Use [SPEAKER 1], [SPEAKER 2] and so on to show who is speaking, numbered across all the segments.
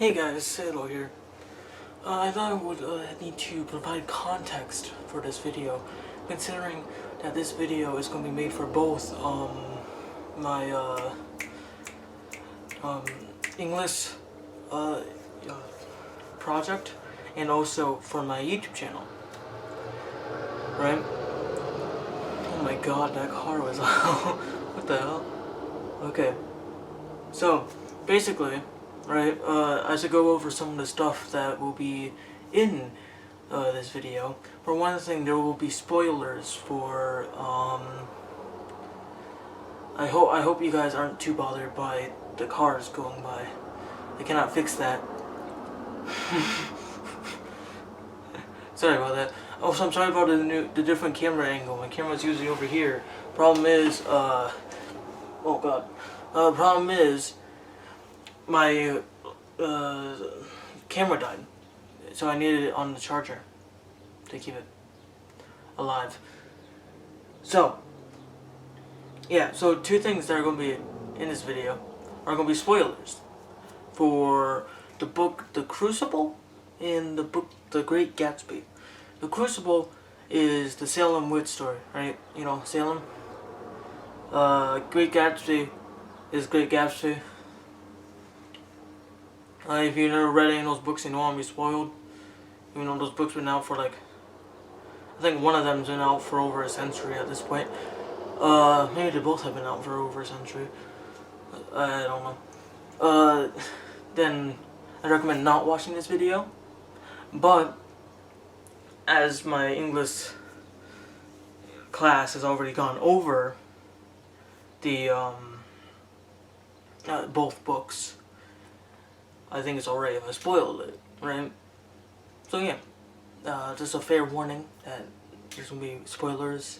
[SPEAKER 1] Hey guys, Salo here. I thought I would need to provide context for this video, considering that this video is going to be made for both my English project and also for my YouTube channel. Right? Oh my god, that car was what the hell? Okay. So, basically, right, I should go over some of the stuff that will be in this video. For one thing, there will be spoilers for, I hope you guys aren't too bothered by the cars going by. I cannot fix that. Sorry about that. Also, I'm sorry about the different camera angle. My camera's usually over here. Problem is, oh god. Problem is, my camera died, so I needed it on the charger to keep it alive. So, yeah, so two things that are going to be in this video are going to be spoilers for the book The Crucible and the book The Great Gatsby. The Crucible is the Salem witch story, right? You know, Salem. Great Gatsby is Great Gatsby. If you've never read any of those books, you know I'm be spoiled. Even though those books have been out for like, I think one of them's been out for over a century at this point. Maybe they both have been out for over a century. I don't know. Then I recommend not watching this video. But as my English class has already gone over the both books, I think it's alright if I spoiled it, right? So yeah, just a fair warning that there's gonna be spoilers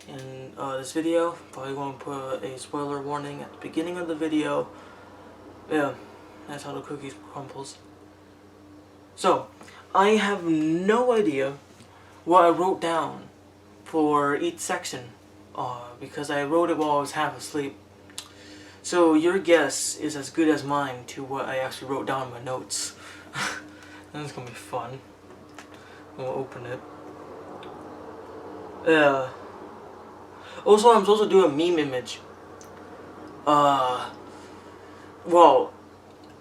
[SPEAKER 1] in this video. Probably gonna put a spoiler warning at the beginning of the video. Yeah, that's how the cookies crumbles. So, I have no idea what I wrote down for each section, because I wrote it while I was half asleep. So your guess is as good as mine to what I actually wrote down in my notes. That's gonna be fun. We'll open it. Also, I'm supposed to do a meme image. Well,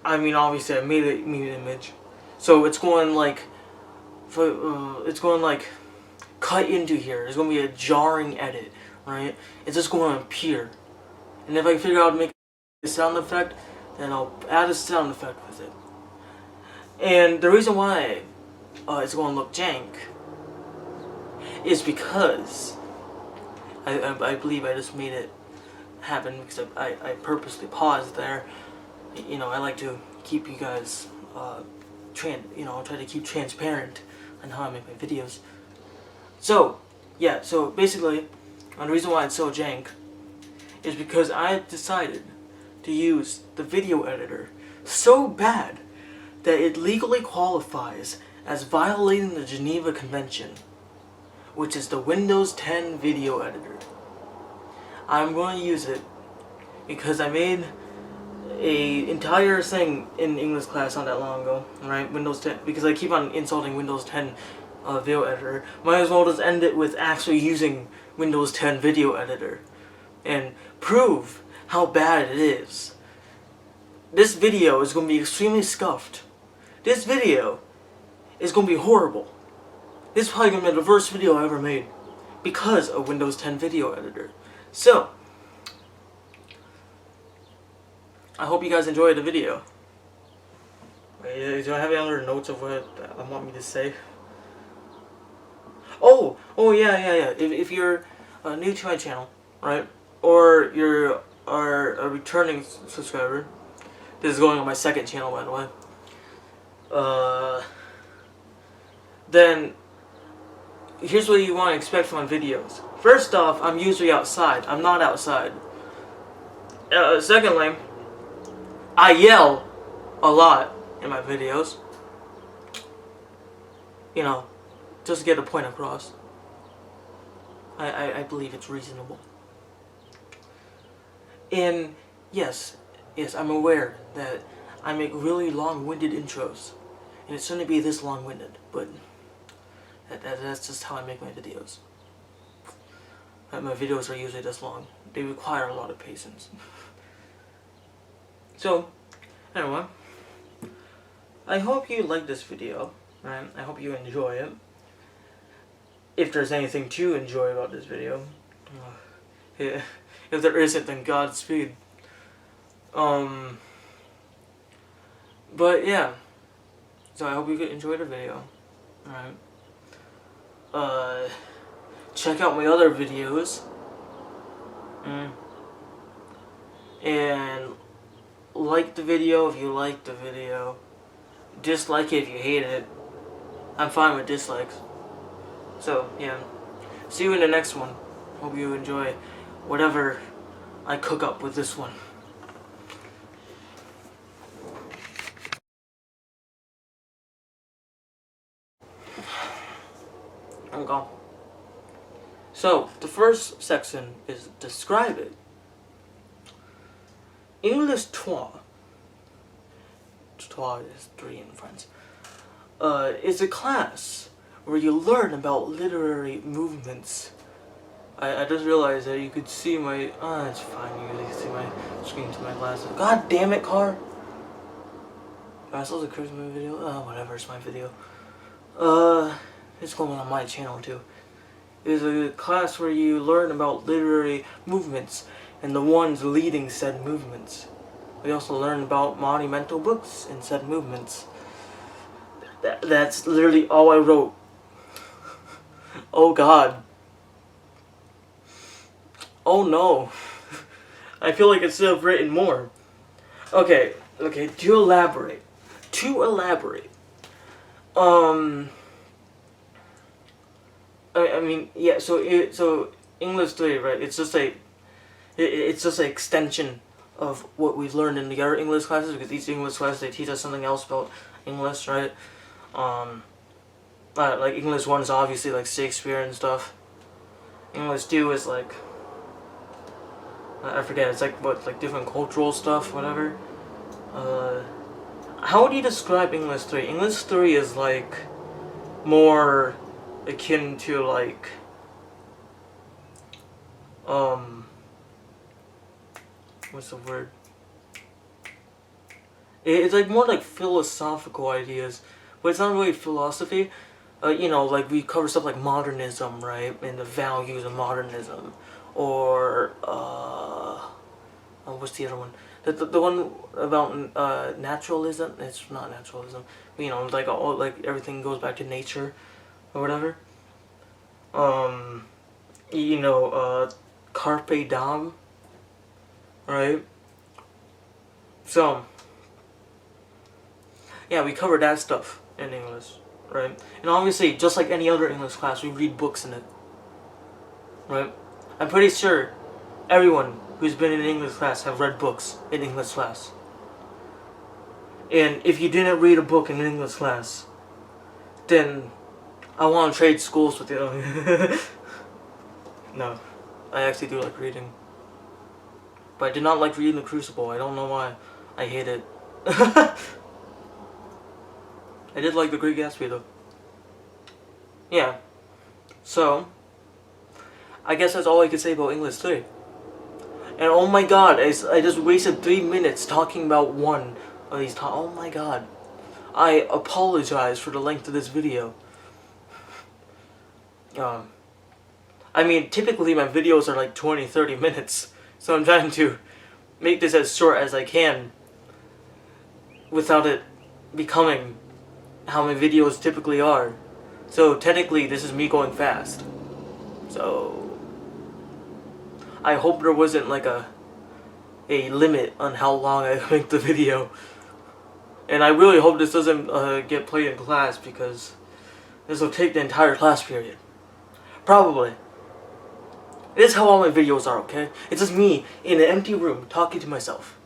[SPEAKER 1] I mean, obviously I made a meme image, so it's going like, cut into here. There's gonna be a jarring edit, right? It's just going to appear. And if I figure out how to make a sound effect, then I'll add a sound effect with it. And the reason why it's going to look jank is because I believe I just made it happen because I purposely paused there. You know, I like to keep you guys, try to keep transparent on how I make my videos. So, yeah, so basically, the reason why it's so jank is because I decided to use the video editor so bad that it legally qualifies as violating the Geneva Convention, which is the Windows 10 video editor. I'm going to use it because I made a entire thing in English class not that long ago, right? Windows 10, because I keep on insulting Windows 10 video editor. Might as well just end it with actually using Windows 10 video editor and prove how bad it is. This video is going to be extremely scuffed. This video is going to be horrible. This is probably going to be the worst video I ever made because of Windows 10 video editor. So, I hope you guys enjoyed the video. Wait, do I have any other notes of what I want me to say? Oh yeah. If you're new to my channel, right? Or you're a returning subscriber. This is going on my second channel, by the way. Then here's what you want to expect from my videos. First off, I'm usually outside. I'm not outside. Secondly, I yell a lot in my videos. You know, just to get a point across. I believe it's reasonable. And yes, I'm aware that I make really long-winded intros. And it shouldn't be this long-winded, but that's just how I make my videos. My videos are usually this long. They require a lot of patience. So, anyway, I hope you like this video, right? I hope you enjoy it. If there's anything to enjoy about this video. If there isn't, then Godspeed. But yeah. So I hope you enjoy the video. Alright. Check out my other videos. And like the video if you like the video. Dislike it if you hate it. I'm fine with dislikes. So, yeah. See you in the next one. Hope you enjoy whatever I cook up with this one. Okay. So, the first section is describe it. English 3. 3 is 3 in French. Is a class where you learn about literary movements. I just realized that you could see my... it's fine, you can see my screen through my glasses. God damn it, car! Am I supposed to curse in my video? Whatever, it's my video. It's going on my channel too. It is a class where you learn about literary movements and the ones leading said movements. We also learn about monumental books and said movements. That's literally all I wrote. Oh God. Oh no. I feel like I should have written more. Okay, to elaborate. I mean, yeah, so English 3, right? It's just an extension of what we've learned in the other English classes, because each English class they teach us something else about English, right? Like English 1 is obviously like Shakespeare and stuff. English 2 is like, I forget, it's like what, like different cultural stuff, whatever. How would you describe English 3? English 3 is like more akin to like what's the word? It's like more like philosophical ideas, but it's not really philosophy. You know, like we cover stuff like modernism, right, and the values of modernism, or what's the other one? The one about naturalism. It's not naturalism. But, you know, like all like everything goes back to nature, or whatever. You know, carpe diem, right? So, yeah, we covered that stuff in English, right? And obviously, just like any other English class, we read books in it, right? I'm pretty sure everyone who's been in English class have read books in English class. And if you didn't read a book in English class, then I want to trade schools with you. No, I actually do like reading. But I did not like reading The Crucible. I don't know why. I hate it. I did like The Great Gatsby though. Yeah. So, I guess that's all I could say about English 3. And oh my god, I just wasted 3 minutes talking about one of these oh my god. I apologize for the length of this video. I mean, typically my videos are like 20-30 minutes, so I'm trying to make this as short as I can without it becoming how my videos typically are. So technically this is me going fast. So I hope there wasn't like a limit on how long I make the video. And I really hope this doesn't get played in class, because this will take the entire class period. Probably. It is how all my videos are, okay? It's just me in an empty room talking to myself.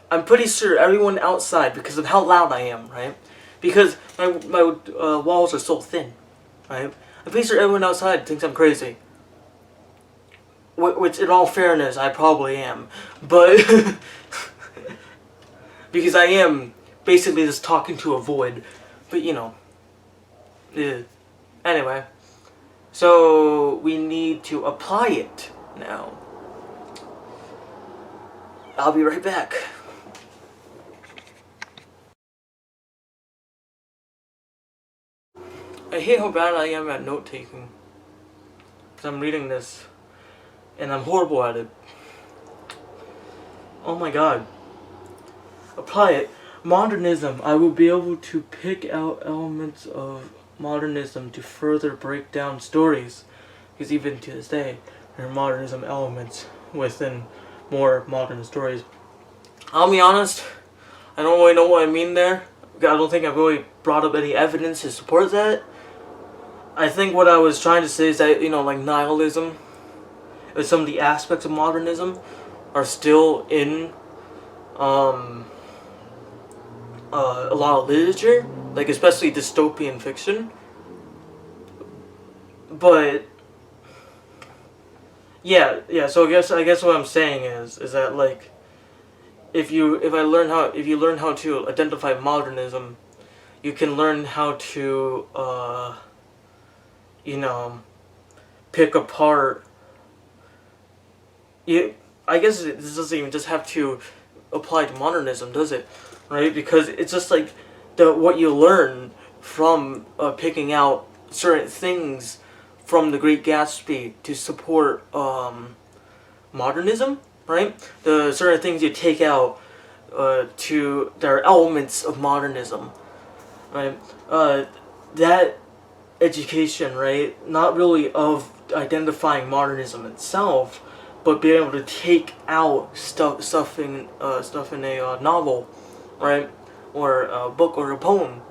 [SPEAKER 1] I'm pretty sure everyone outside, because of how loud I am, right? Because my walls are so thin, right? I'm pretty sure everyone outside thinks I'm crazy. Which, in all fairness, I probably am. But because I am basically just talking to a void, but you know, anyway, so we need to apply it now. I'll be right back. I hate how bad I am at note taking, because I'm reading this and I'm horrible at it. Oh my god. Apply it. Modernism. I will be able to pick out elements of modernism to further break down stories, because even to this day there are modernism elements within more modern stories. I'll be honest, I don't really know what I mean there. I don't think I've really brought up any evidence to support that. I think what I was trying to say is that, you know, like nihilism, some of the aspects of modernism are still in a lot of literature, like especially dystopian fiction. But yeah. So I guess what I'm saying is that, like, if you learn how to identify modernism, you can learn how to you know, pick apart. I guess this doesn't even just have to apply to modernism, does it? Right? Because it's just like what you learn from picking out certain things from The Great Gatsby to support modernism, right? The certain things you take out to there are elements of modernism, right? That education, right? Not really of identifying modernism itself, but being able to take out stuff in a novel, right, or a book or a poem,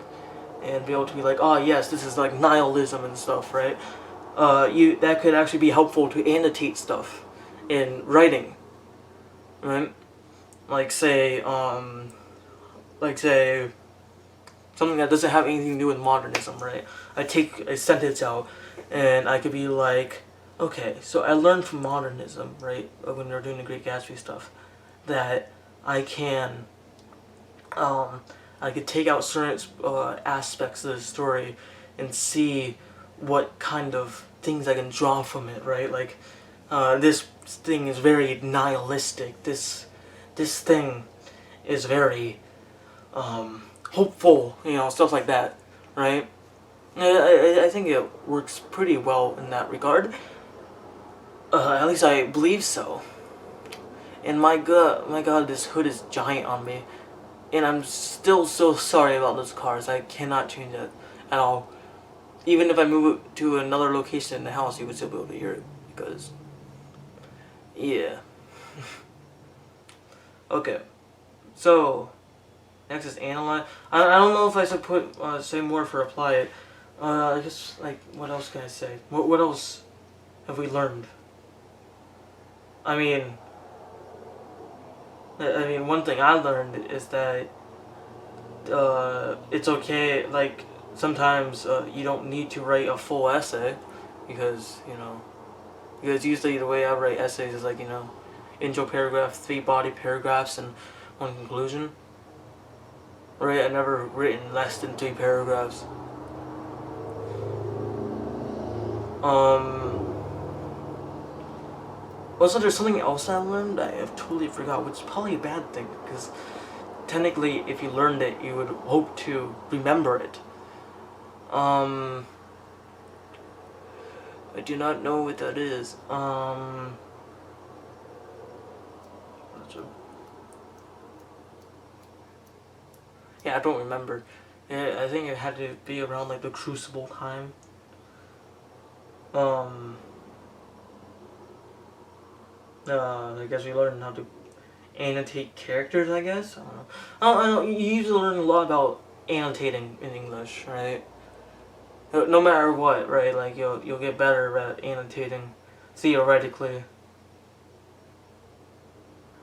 [SPEAKER 1] and be able to be like, oh yes, this is like nihilism and stuff, right? That could actually be helpful to annotate stuff in writing, right? Like say something that doesn't have anything to do with modernism, right? I take a sentence out, and I could be like, okay, so I learned from modernism, right, when we were doing the Great Gatsby stuff, that I could take out certain aspects of the story and see what kind of things I can draw from it, right? Like, this thing is very nihilistic. This thing is very hopeful, you know, stuff like that, right? I think it works pretty well in that regard. At least I believe so. And my god, this hood is giant on me. And I'm still so sorry about those cars. I cannot change it at all. Even if I move it to another location in the house, you would still be able to hear it. Because, yeah. Okay. So, next is analyze. I don't know if I should say more for apply it. I guess, like, what else can I say? What else have we learned? I mean, one thing I learned is that it's okay, like, sometimes you don't need to write a full essay, because, you know, because usually the way I write essays is like, you know, intro paragraph, 3 body paragraphs, and 1 conclusion. Right? I've never written less than 3 paragraphs. Also, there's something else I learned I have totally forgot, which is probably a bad thing, because technically, if you learned it, you would hope to remember it. I do not know what that is. Yeah, I don't remember. I think it had to be around like the Crucible time. I guess we learned how to annotate characters, I guess. I don't know. I don't know. You usually learn a lot about annotating in English, right? No matter what, right? Like you'll get better at annotating theoretically.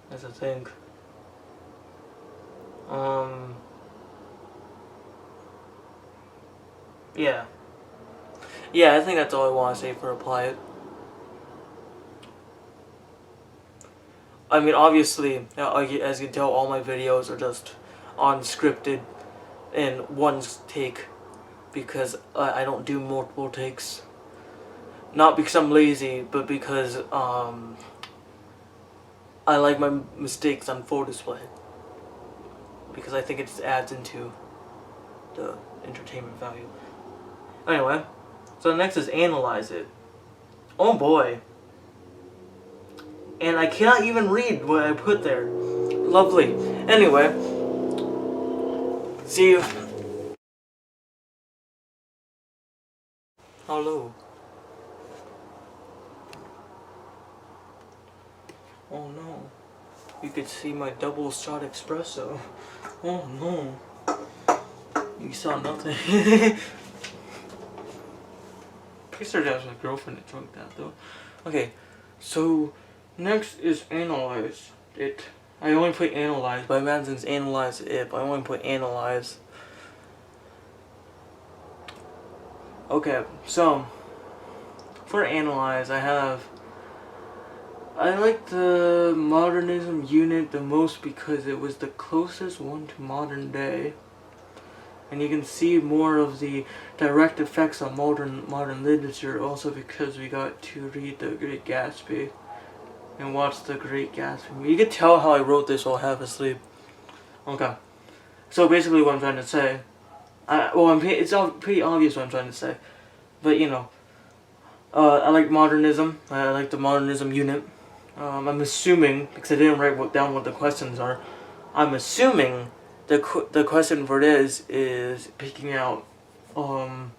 [SPEAKER 1] That's a thing. Yeah. Yeah, I think that's all I want to say for apply it. I mean, obviously, as you can tell, all my videos are just unscripted in one take, because I don't do multiple takes. Not because I'm lazy, but because I like my mistakes on full display. Because I think it just adds into the entertainment value. Anyway, so the next is analyze it. Oh boy. And I cannot even read what I put there. Lovely. Anyway, see you. Hello. Oh no. You could see my double shot espresso. Oh no. You saw nothing. Pretty sure that was my girlfriend that drunk that though. Okay, so next is analyze it. I only put analyze, but I imagine it's analyze it, but I only put analyze. Okay, so for analyze, I like the modernism unit the most because it was the closest one to modern day. And you can see more of the direct effects on modern literature also because we got to read The Great Gatsby and watch The Great Gatsby. You can tell how I wrote this while half asleep. Okay. So basically what I'm trying to say, it's all pretty obvious what I'm trying to say, but you know, I like modernism. I like the modernism unit. I'm assuming, because I didn't write down what the questions are, I'm assuming the question for this is picking out and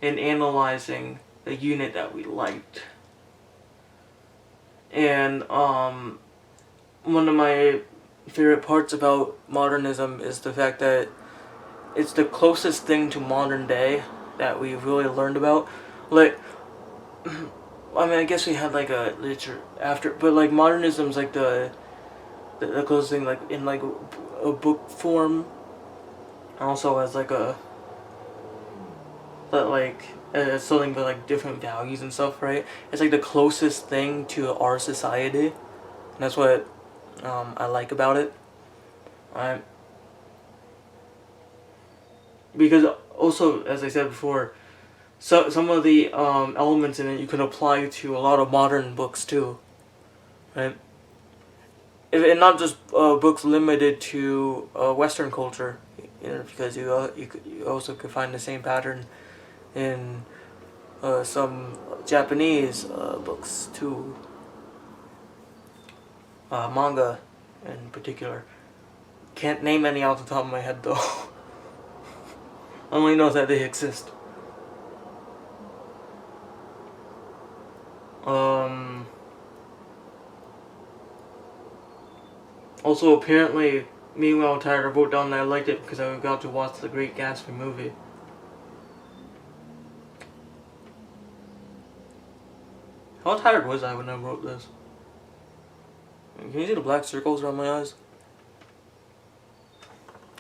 [SPEAKER 1] analyzing the unit that we liked. And one of my favorite parts about modernism is the fact that it's the closest thing to modern day that we've really learned about. Like, I mean, I guess we had like a literature after, but like modernism's like the closest thing, like in like a book form, also as like something with like different values and stuff, right? It's like the closest thing to our society, and that's what I like about it, right? Because also, as I said before, so some of the elements in it you can apply to a lot of modern books too, right? And not just books limited to Western culture, you know, because you also could find the same pattern in some Japanese books too, manga in particular. Can't name any off the top of my head though. I only know that they exist. Also, apparently, meanwhile tired, I wrote down that I liked it because I got to watch The Great Gatsby movie. How tired was I when I wrote this? Can you see the black circles around my eyes?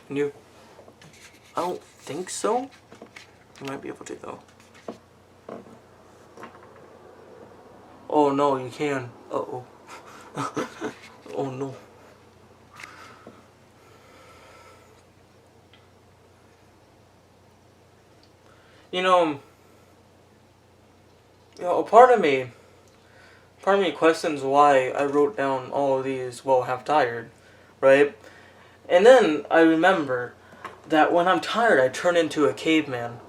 [SPEAKER 1] Can you? I don't think so. You might be able to though. Oh no, you can. Uh-oh. Oh no. You know, a part of me questions why I wrote down all of these while half tired, right? And then I remember that when I'm tired, I turn into a caveman.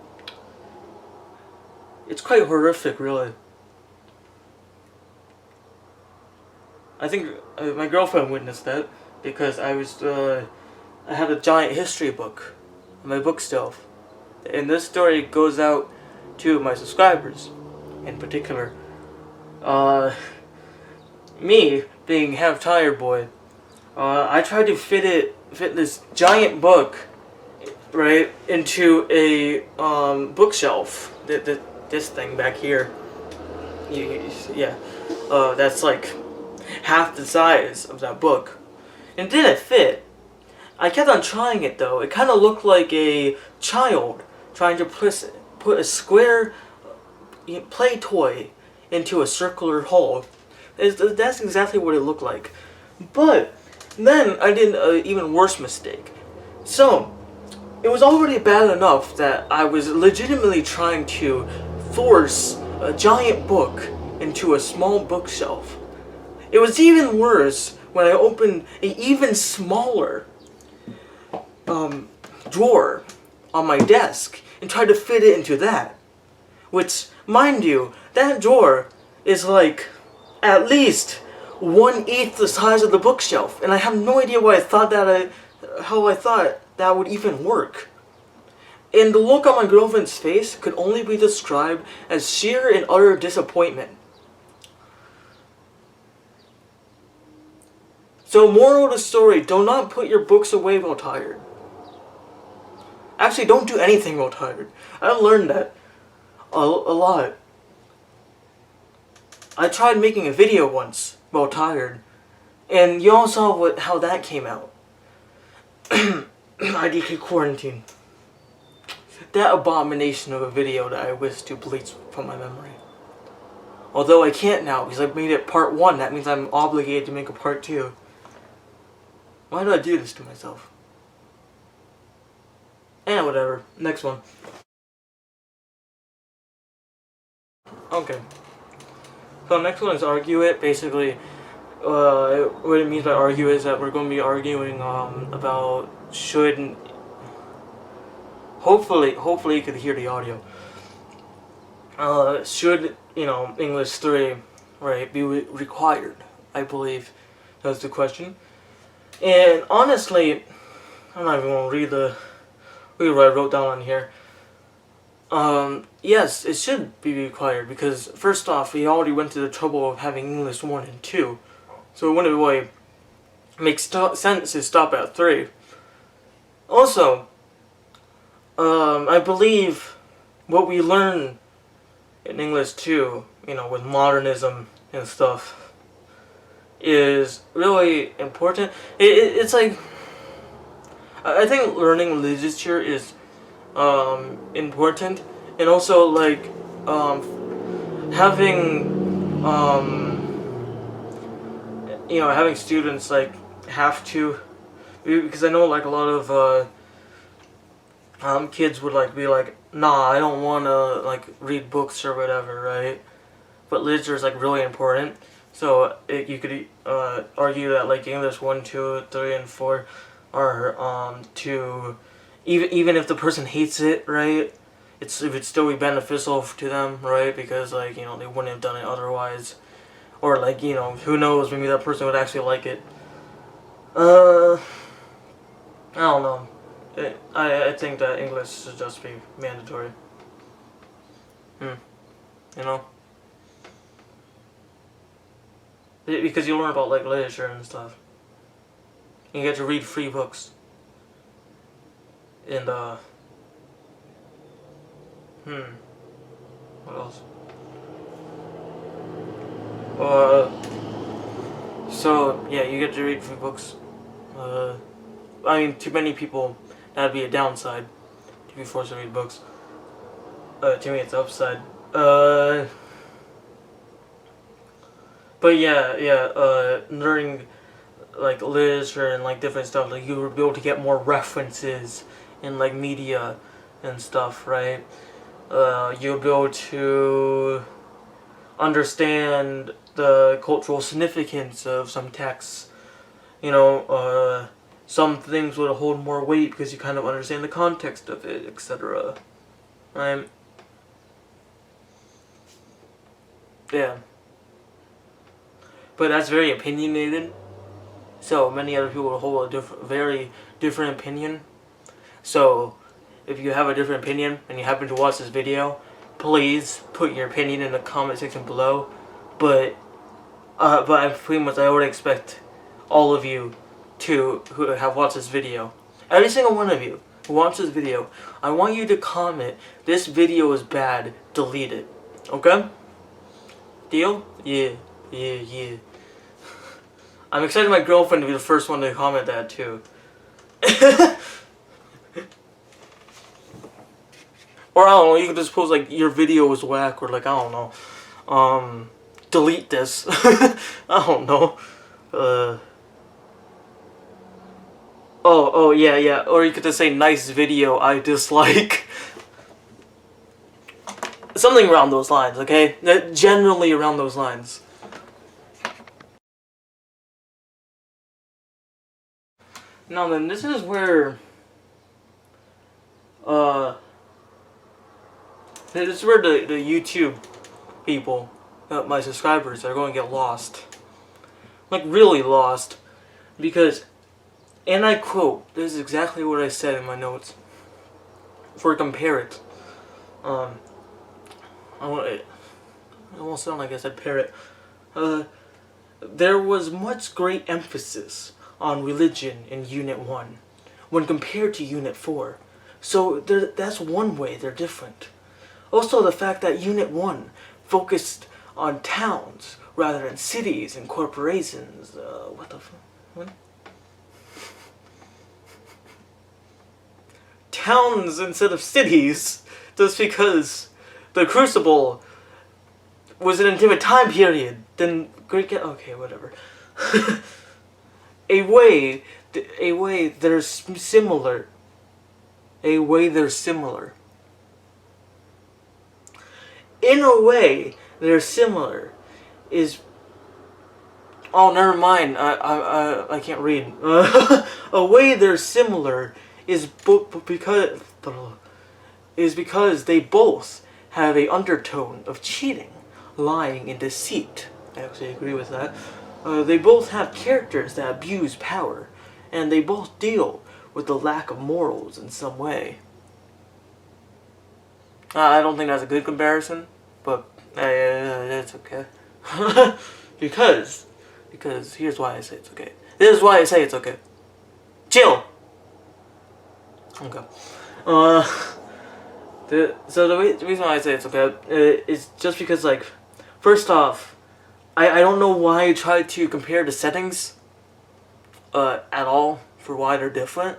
[SPEAKER 1] It's quite horrific, really. I think my girlfriend witnessed that because I had a giant history book on my bookshelf. And this story goes out to my subscribers in particular. Me being half tired boy, I tried to fit this giant book, right, into a bookshelf. This thing back here. Yeah, that's like half the size of that book. And it didn't fit. I kept on trying it though. It kind of looked like a child trying to put a square play toy into a circular hole. That's exactly what it looked like. But then I did an even worse mistake. So, it was already bad enough that I was legitimately trying to force a giant book into a small bookshelf. It was even worse when I opened an even smaller drawer on my desk and tried to fit it into that. Which, mind you, that drawer is like at least 1/8 the size of the bookshelf, and I have no idea why I thought that how I thought that would even work. And the look on my girlfriend's face could only be described as sheer and utter disappointment. So, moral of the story, do not put your books away while tired. Actually, don't do anything while tired. I learned that a lot. I tried making a video once while tired, and you all saw how that came out. IDK quarantine. That abomination of a video that I wish to bleach from my memory. Although I can't now because I've made it part 1, that means I'm obligated to make a part 2. Why do I do this to myself? Whatever. Next one. Okay. So next one is argue it. Basically, what it means by argue is that we're going to be arguing about should. Hopefully you could hear the audio. Should English 3, right, be required? I believe that's the question. And honestly, I'm not even going to read what I wrote down on here. Yes, it should be required because first off, we already went to the trouble of having English 1 and 2, so it wouldn't really make sense to stop at 3. Also, I believe what we learn in English 2, with modernism and stuff, is really important. It's like, I think learning literature is important, and also like having having students like have to, because I know like a lot of kids would like be like, nah, I don't want to like read books or whatever, right? But literature is like really important. So you could argue that like English 1, 2, 3, and 4 are to even if the person hates it, right? It would still be beneficial to them, right? Because like they wouldn't have done it otherwise, or like who knows, maybe that person would actually like it. I don't know. I think that English should just be mandatory. Because you learn about like literature and stuff. You get to read free books. And what else? So yeah, you get to read free books. I mean, to many people, that'd be a downside, to be forced to read books. To me, it's the upside. But yeah, learning like literature and like different stuff, like you would be able to get more references in like media and stuff, right? You'll be able to understand the cultural significance of some texts. Some things would hold more weight because you kind of understand the context of it, etc. Right? Yeah. But that's very opinionated. So many other people will hold a very different opinion. So if you have a different opinion and you happen to watch this video, please put your opinion in the comment section below. But I already expect all of you who have watched this video, every single one of you who watched this video, I want you to comment, this video is bad, delete it. Okay? Deal? Yeah. I'm excited my girlfriend to be the first one to comment that too. Or I don't know, you can just post like your video was whack, or like I don't know. Delete this. I don't know. Oh, yeah, yeah. Or you could just say nice video I dislike. Something around those lines, okay? Generally around those lines. Now then, this is where the YouTube people, my subscribers, are going to get lost. Like, really lost. Because, and I quote, this is exactly what I said in my notes. For compare it. I almost sound like I said parrot. There was much great emphasis on religion in Unit 1 when compared to Unit 4. So that's one way they're different. Also, the fact that Unit 1 focused on towns rather than cities and corporations. What the fuck? What? Towns instead of cities, just because the Crucible was an intimate time period. Then okay, whatever. a way they're similar. A way they're similar. In a way, they're similar. Is oh, never mind. I can't read. A way they're similar is because they both have a undertone of cheating, lying, and deceit. I actually agree with that. They both have characters that abuse power, and they both deal with the lack of morals in some way. I don't think that's a good comparison, but it's okay. because here's why I say it's okay. This is why I say it's okay. Chill. Okay. The reason why I say it's okay is just because, like, first off, I don't know why I tried to compare the settings at all for why they're different,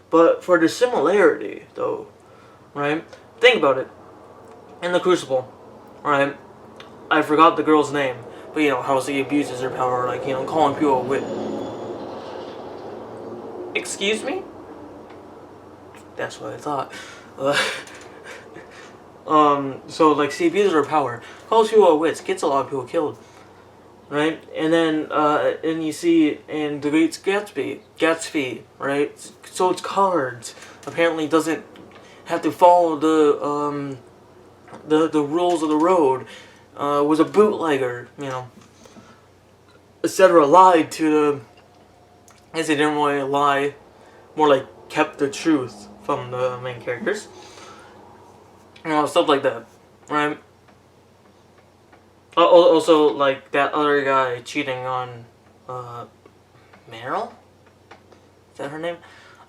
[SPEAKER 1] but for the similarity though, right? Think about it. In the Crucible, right? I forgot the girl's name, but you know how she abuses her power, like, you know, calling people a witch. Excuse me? That's what I thought. So like she abuses her power, calls people a witch, gets a lot of people killed, right? And then and you see in The Great Gatsby, right? So it's cards. Apparently doesn't have to follow the rules of the road. Was a bootlegger, you know, etc. Lied to the. I guess they didn't really lie, more like kept the truth from the main characters. You know, stuff like that, right? Also, like that other guy cheating on Meryl? Is that her name?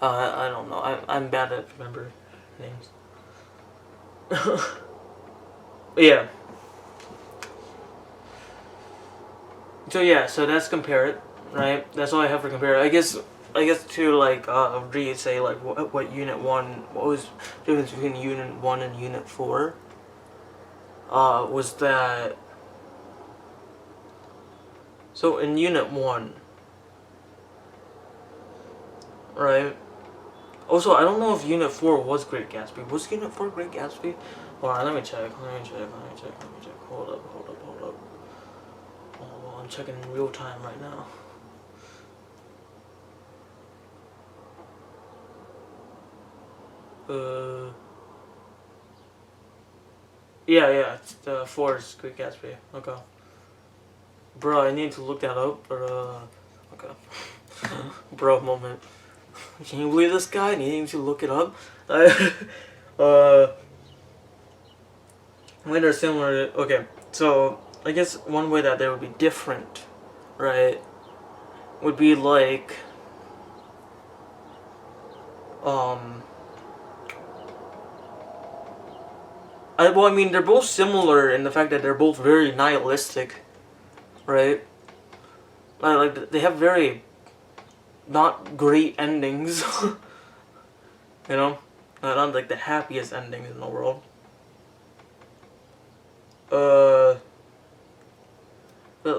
[SPEAKER 1] I don't know. I'm bad at remember names. Yeah. So yeah, so that's compare it, right? That's all I have for compare it. I guess to like say like what Unit 1, what was the difference between Unit 1 and Unit 4 was that, so in Unit 1, right? Also, I don't know if Unit 4 was Great Gatsby. Was Unit 4 Great Gatsby? Hold on, let me check. Hold up. Oh, I'm checking in real time right now. Yeah, it's the 4 is Great Gatsby. Okay. Bro, I need to look that up, but okay. Bro moment. Can you believe this guy needing to look it up? When they're similar, okay, so I guess one way that they would be different, right, would be like, I mean, they're both similar in the fact that they're both very nihilistic, right? Like they have very not great endings, you know? Not like the happiest endings in the world. But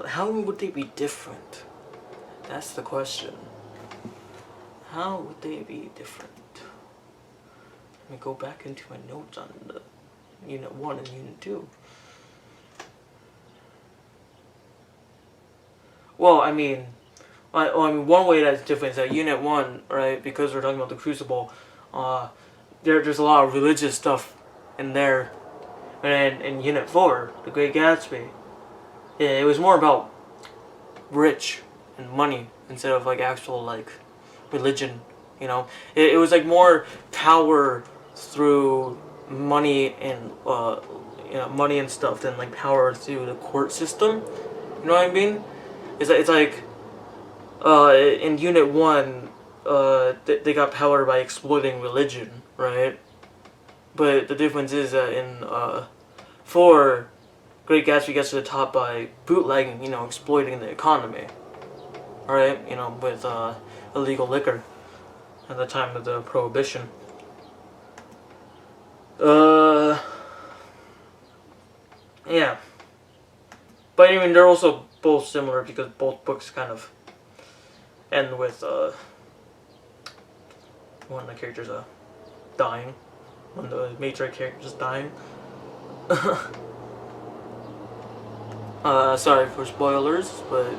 [SPEAKER 1] how would they be different? That's the question. How would they be different? Let me go back into my notes on the Unit 1 and Unit 2. Well, I mean, one way that's different is that Unit 1, right, because we're talking about the Crucible, there's a lot of religious stuff in there. And in Unit 4, The Great Gatsby, it was more about rich and money instead of like actual like religion, you know. It was like more power through money and money and stuff than like power through the court system. You know what I mean? It's like in Unit 1, they got power by exploiting religion, right? But the difference is that in 4, Great Gatsby gets to the top by bootlegging, you know, exploiting the economy. Alright, you know, with illegal liquor at the time of the Prohibition. Yeah. But I mean, they're also both similar because both books kind of end with one of the characters dying. One of the matriarch characters dying. Sorry for spoilers, but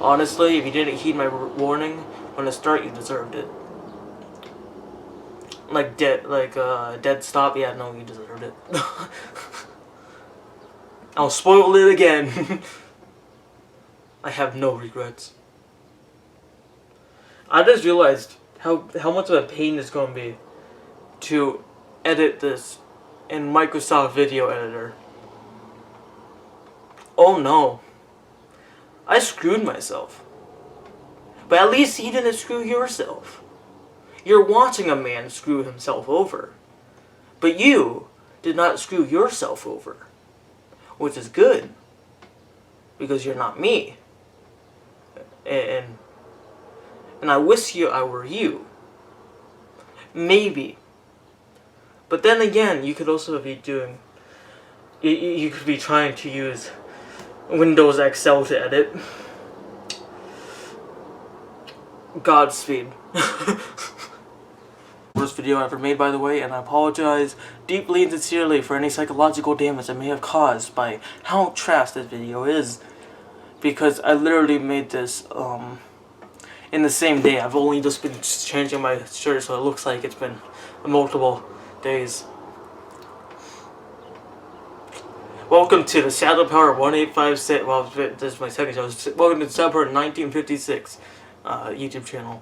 [SPEAKER 1] honestly, if you didn't heed my warning from the start, you deserved it. Dead stop. Yeah, no, you deserved it. I'll spoil it again. I have no regrets. I just realized how much of a pain it's gonna be to edit this in Microsoft Video Editor. Oh no. I screwed myself. But at least you didn't screw yourself. You're watching a man screw himself over. But you did not screw yourself over. Which is good. Because you're not me. And I wish I were you. Maybe. But then again, you could also be doing... You could be trying to use Windows XL to edit. Godspeed. Worst video I ever made, by the way, and I apologize deeply and sincerely for any psychological damage I may have caused by how trash this video is. Because I literally made this in the same day. I've only just been changing my shirt so it looks like it's been multiple days. Welcome to the Shadow Power 1856. Well, this is my second show. Welcome to the Shadow Power 1956 YouTube channel.